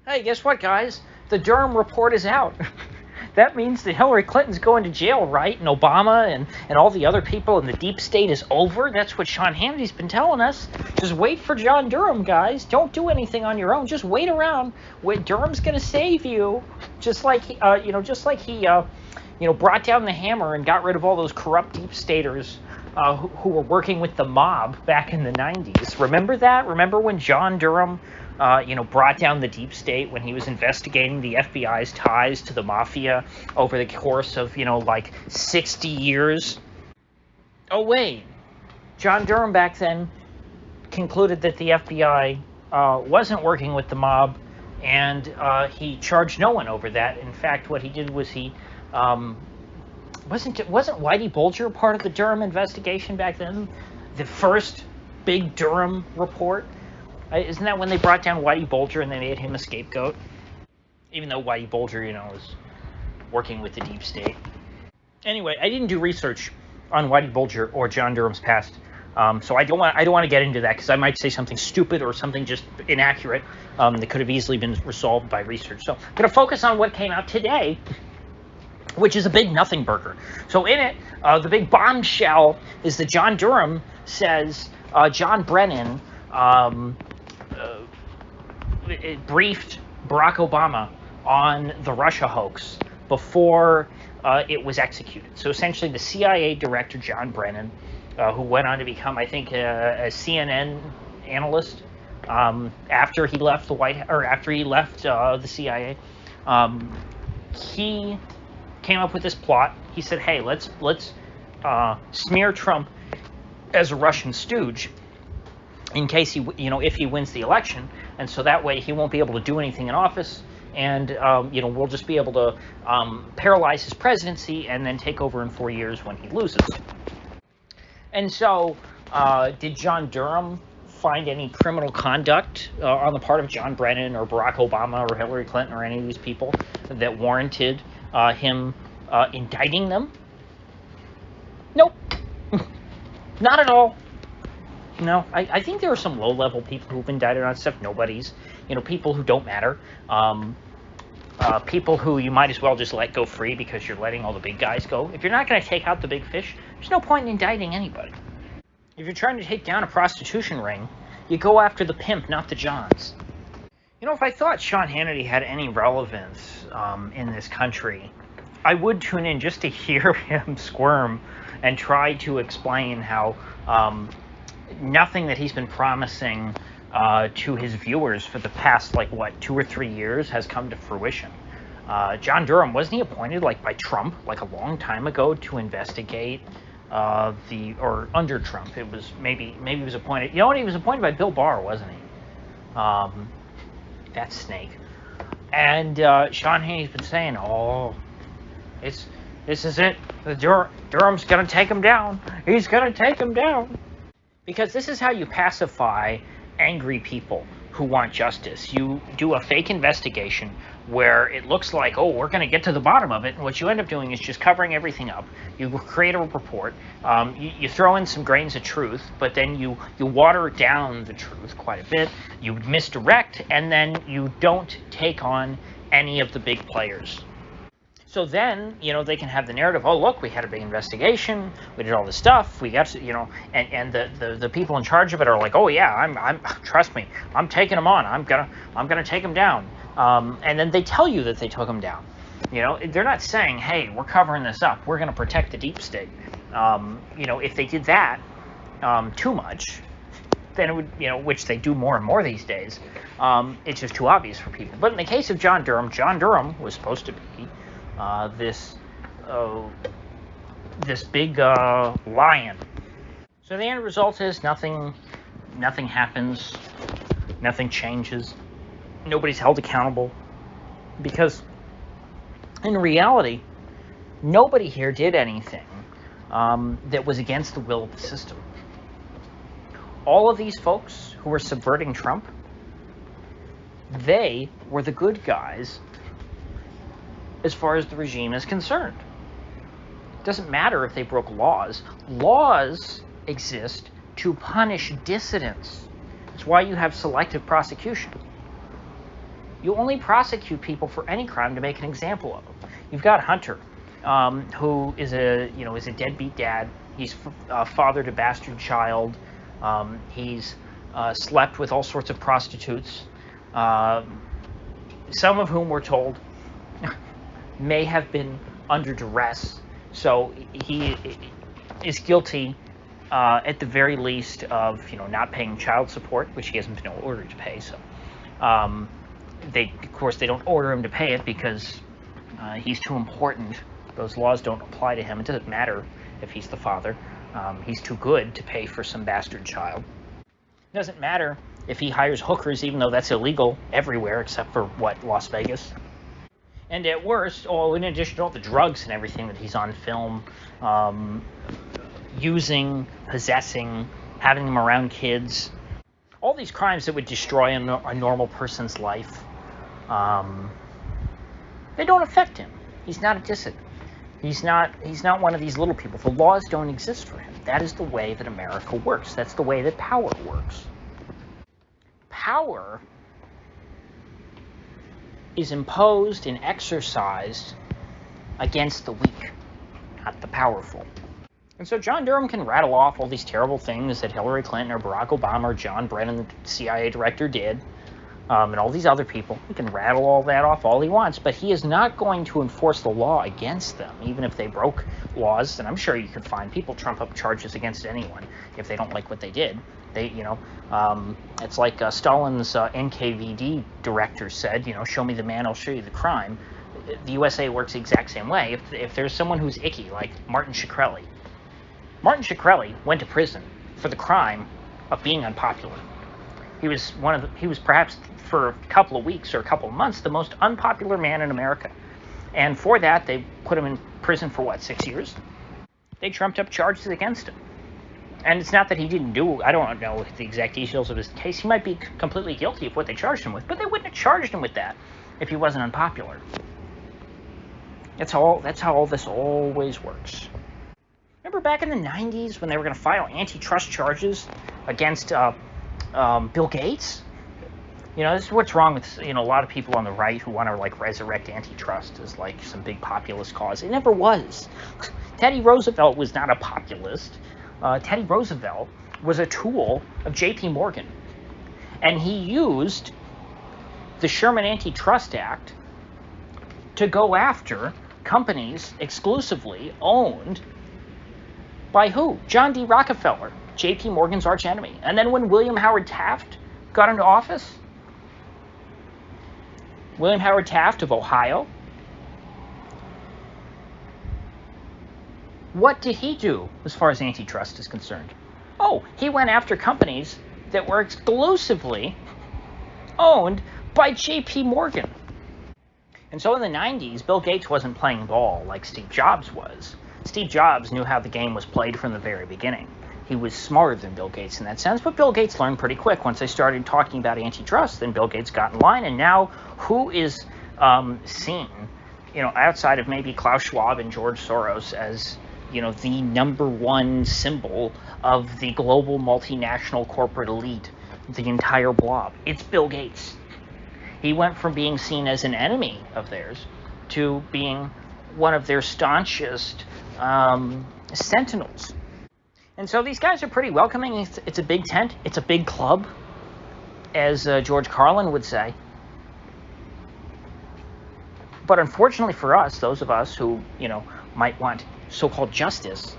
Hey, guess what, guys? The Durham report is out. That means that Hillary Clinton's going to jail, right? And Obama and all the other people in the deep state is over. That's what Sean Hannity's been telling us. Just wait for John Durham, guys. Don't do anything on your own. Just wait around. Wait, Durham's going to save you. Just like he brought down the hammer and got rid of all those corrupt deep staters who were working with the mob back in the 90s. Remember that? Remember when John Durham brought down the deep state when he was investigating the FBI's ties to the mafia over the course of, 60 years. Oh, wait. John Durham back then concluded that the FBI wasn't working with the mob, and he charged no one over that. In fact, what he did was he wasn't Whitey Bulger part of the Durham investigation back then? The first big Durham report? Isn't that when they brought down Whitey Bulger and they made him a scapegoat? Even though Whitey Bulger, is working with the deep state. Anyway, I didn't do research on Whitey Bulger or John Durham's past, so I don't want to get into that because I might say something stupid or something just inaccurate that could have easily been resolved by research. So I'm going to focus on what came out today, which is a big nothing burger. So in it, the big bombshell is that John Durham says John Brennan it briefed Barack Obama on the Russia hoax before it was executed. So essentially, the CIA director John Brennan, who went on to become, I think, a CNN analyst after he left the CIA, he came up with this plot. He said, "Hey, let's smear Trump as a Russian stooge." In case if he wins the election, and so that way he won't be able to do anything in office, and we'll just be able to paralyze his presidency and then take over in 4 years when he loses. And so, did John Durham find any criminal conduct on the part of John Brennan or Barack Obama or Hillary Clinton or any of these people that warranted him indicting them? Nope, not at all. No, I think there are some low-level people who've been indicted on stuff. Nobody's, people who don't matter. People who you might as well just let go free because you're letting all the big guys go. If you're not going to take out the big fish, there's no point in indicting anybody. If you're trying to take down a prostitution ring, you go after the pimp, not the Johns. If I thought Sean Hannity had any relevance in this country, I would tune in just to hear him squirm and try to explain how nothing that he's been promising to his viewers for the past 2 or 3 years has come to fruition. John Durham, wasn't he appointed by Trump a long time ago to investigate under Trump? It was maybe he was appointed. He was appointed by Bill Barr, wasn't he? That snake. And Sean Hannity's been saying, this is it. Durham's gonna take him down. He's gonna take him down. Because this is how you pacify angry people who want justice. You do a fake investigation where it looks like, we're going to get to the bottom of it, and what you end up doing is just covering everything up. You create a report, you throw in some grains of truth, but then you water down the truth quite a bit, you misdirect, and then you don't take on any of the big players. So then, they can have the narrative, look, we had a big investigation, we did all this stuff, we got to, and the people in charge of it are like, I'm trust me, I'm taking them on, I'm gonna take them down. And then they tell you that they took them down. They're not saying, hey, we're covering this up, we're gonna protect the deep state. If they did that too much, then it would, which they do more and more these days, it's just too obvious for people. But in the case of John Durham was supposed to be this big lion. So the end result is nothing happens, nothing changes, nobody's held accountable, because in reality, nobody here did anything that was against the will of the system. All of these folks who were subverting Trump, they were the good guys as far as the regime is concerned. It doesn't matter if they broke laws. Laws exist to punish dissidents. It's why you have selective prosecution. You only prosecute people for any crime to make an example of them. You've got Hunter, who is a deadbeat dad. He's fathered a bastard child. He's slept with all sorts of prostitutes, some of whom we're told may have been under duress. So he is guilty, at the very least, of not paying child support, which he hasn't been ordered to pay. So of course they don't order him to pay it because he's too important. Those laws don't apply to him. It doesn't matter if he's the father. He's too good to pay for some bastard child. It doesn't matter if he hires hookers, even though that's illegal everywhere except for, Las Vegas. And at worst, in addition to all the drugs and everything that he's on film, using, possessing, having them around kids, all these crimes that would destroy a normal person's life, they don't affect him. He's not a dissident. He's not one of these little people. The laws don't exist for him. That is the way that America works. That's the way that power works. Power is imposed and exercised against the weak, not the powerful. And so John Durham can rattle off all these terrible things that Hillary Clinton or Barack Obama or John Brennan, the CIA director, did, and all these other people. He can rattle all that off all he wants, but he is not going to enforce the law against them, even if they broke laws. And I'm sure you could find people trump up charges against anyone if they don't like what they did. It's like Stalin's NKVD director said, show me the man, I'll show you the crime. The USA works the exact same way. If there's someone who's icky, like Martin Shkreli. Martin Shkreli went to prison for the crime of being unpopular. He was perhaps for a couple of weeks or a couple of months the most unpopular man in America. And for that, they put him in prison for 6 years? They trumped up charges against him. And it's not that he didn't do, I don't know the exact details of his case. He might be completely guilty of what they charged him with, but they wouldn't have charged him with that if he wasn't unpopular. That's how all this always works. Remember back in the 90s when they were going to file antitrust charges against Bill Gates? This is what's wrong with, a lot of people on the right who want to, resurrect antitrust as, some big populist cause. It never was. Teddy Roosevelt was not a populist. Teddy Roosevelt was a tool of J.P. Morgan. And he used the Sherman Antitrust Act to go after companies exclusively owned by who? John D. Rockefeller, J.P. Morgan's archenemy. And then when William Howard Taft got into office, William Howard Taft of Ohio, what did he do as far as antitrust is concerned? Oh, he went after companies that were exclusively owned by J.P. Morgan. And so in the 90s, Bill Gates wasn't playing ball like Steve Jobs was. Steve Jobs knew how the game was played from the very beginning. He was smarter than Bill Gates in that sense, but Bill Gates learned pretty quick. Once they started talking about antitrust, then Bill Gates got in line, and now who is seen, outside of maybe Klaus Schwab and George Soros as, the number one symbol of the global multinational corporate elite, the entire blob? It's Bill Gates. He went from being seen as an enemy of theirs to being one of their staunchest sentinels. And so these guys are pretty welcoming. It's a big tent. It's a big club, as George Carlin would say. But unfortunately for us, those of us who, might want so-called justice,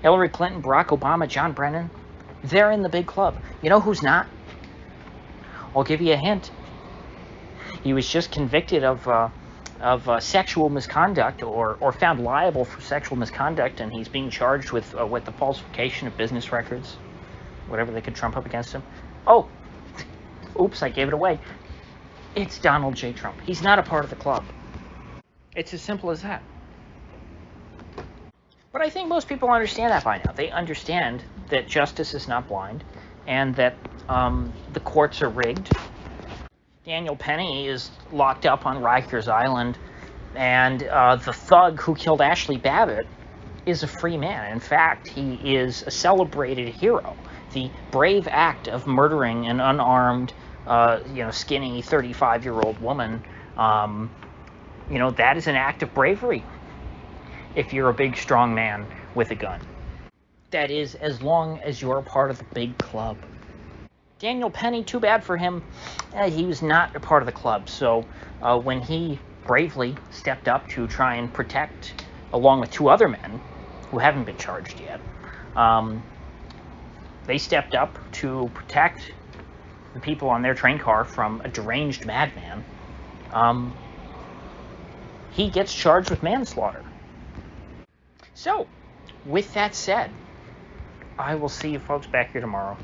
Hillary Clinton, Barack Obama, John Brennan, they're in the big club. You know who's not? I'll give you a hint. He was just convicted of sexual misconduct or found liable for sexual misconduct, and he's being charged with the falsification of business records, whatever they could trump up against him. Oh, oops, I gave it away. It's Donald J. Trump. He's not a part of the club. It's as simple as that. But I think most people understand that by now. They understand that justice is not blind, and that the courts are rigged. Daniel Penny is locked up on Rikers Island, and the thug who killed Ashley Babbitt is a free man. In fact, he is a celebrated hero. The brave act of murdering an unarmed skinny 35-year-old woman, that is an act of bravery if you're a big, strong man with a gun. That is, as long as you're a part of the big club. Daniel Penny, too bad for him. He was not a part of the club, so when he bravely stepped up to try and protect, along with 2 other men who haven't been charged yet, they stepped up to protect the people on their train car from a deranged madman. He gets charged with manslaughter. So, with that said, I will see you folks back here tomorrow.